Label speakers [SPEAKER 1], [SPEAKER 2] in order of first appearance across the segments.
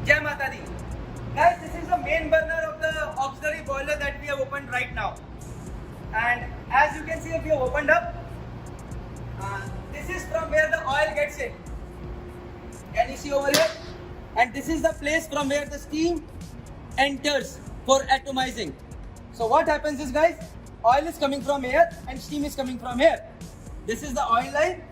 [SPEAKER 1] Jai Mata Di. Guys, this is the main burner of the auxiliary boiler that we have opened right now. And as you can see, if we have opened up, this is from where the oil gets in. Can you see over here? And this is the place from where the steam enters for atomizing. So what happens is, guys, oil is coming from here and steam is coming from here. This is the oil line,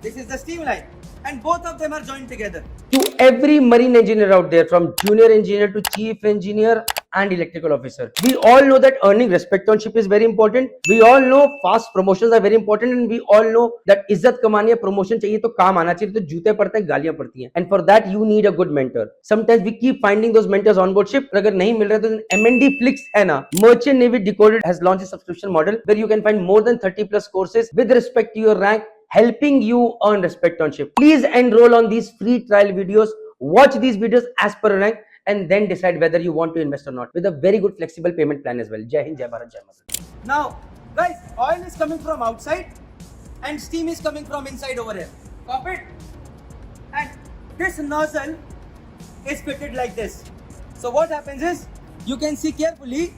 [SPEAKER 1] this is the steam line, and both of them are joined together.
[SPEAKER 2] To every marine engineer out there, from junior engineer to chief engineer and electrical officer, we all know that earning respect on ship is very important. We all know fast promotions are very important, and we all know that इज्जत कमानी है, promotion चाहिए तो काम आना चाहिए, तो जूते पड़ते हैं, गालियां पड़ती हैं, and for that you need a good mentor. Sometimes we keep finding those mentors on board ship, अगर नहीं मिल रहे तो MND Flix है ना, Merchant Navy Decoded has launched a subscription model where you can find more than 30 plus courses with respect to your rank, helping you earn respect on ship. Please enroll on these free trial videos, watch these videos as per rank, and then decide whether you want to invest or not with a very good flexible payment plan as well. Jai Hind, Jai Bharat, Jai Mata.
[SPEAKER 1] Now, guys, oil is coming from outside and steam is coming from inside over here. Copy it? And this nozzle is fitted like this. So what happens is, you can see carefully,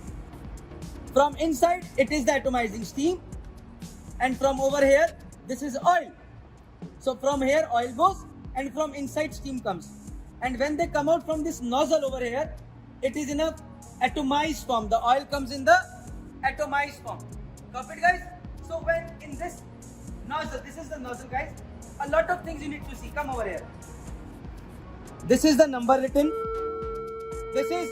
[SPEAKER 1] from inside it is the atomizing steam, and from over here this is oil. So from here oil goes, and from inside steam comes. And when they come out from this nozzle over here, it is in a atomized form. The oil comes in the atomized form. Copy it, guys? So when in this nozzle, this is the nozzle, guys, a lot of things you need to see. Come over here. This is the number written. This is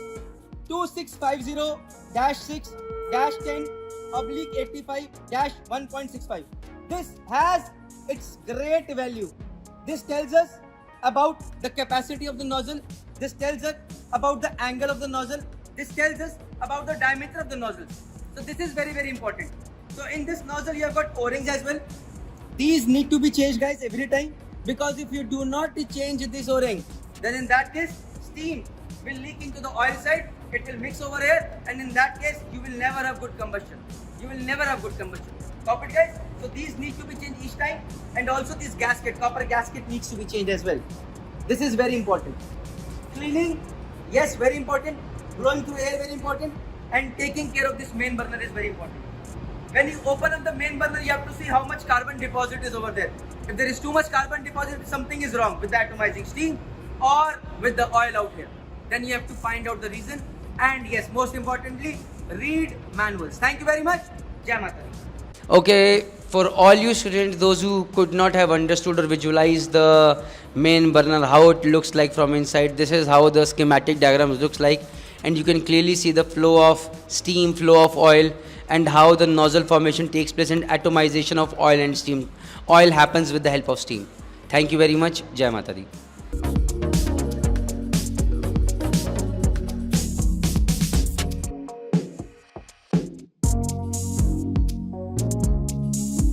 [SPEAKER 1] 2650-6-10/85-1.65. This has its great value. This tells us about the capacity of the nozzle. This tells us about the angle of the nozzle. This tells us about the diameter of the nozzle. So this is very, very important. So in this nozzle you have got O-rings as well. These need to be changed, guys, every time, because if you do not change this O-ring, then in that case steam will leak into the oil side. It will mix over here, and in that case you will never have good combustion. You will never have good combustion. Copy it, guys? So these need to be changed each time, and also this gasket, copper gasket, needs to be changed as well. This is very important. Cleaning, yes, very important. Blowing through air, very important. And taking care of this main burner is very important. When you open up the main burner, you have to see how much carbon deposit is over there. If there is too much carbon deposit, something is wrong with the atomizing steam or with the oil out here. Then you have to find out the reason. And yes, most importantly, read manuals. Thank you very much. Jai Mata Di.
[SPEAKER 3] Okay, for all you students, those who could not have understood or visualized the main burner, how it looks like from inside, this is how the schematic diagram looks like, and you can clearly see the flow of steam, flow of oil, and how the nozzle formation takes place and atomization of oil and steam. Oil happens with the help of steam. Thank you very much. Jai Mata Di.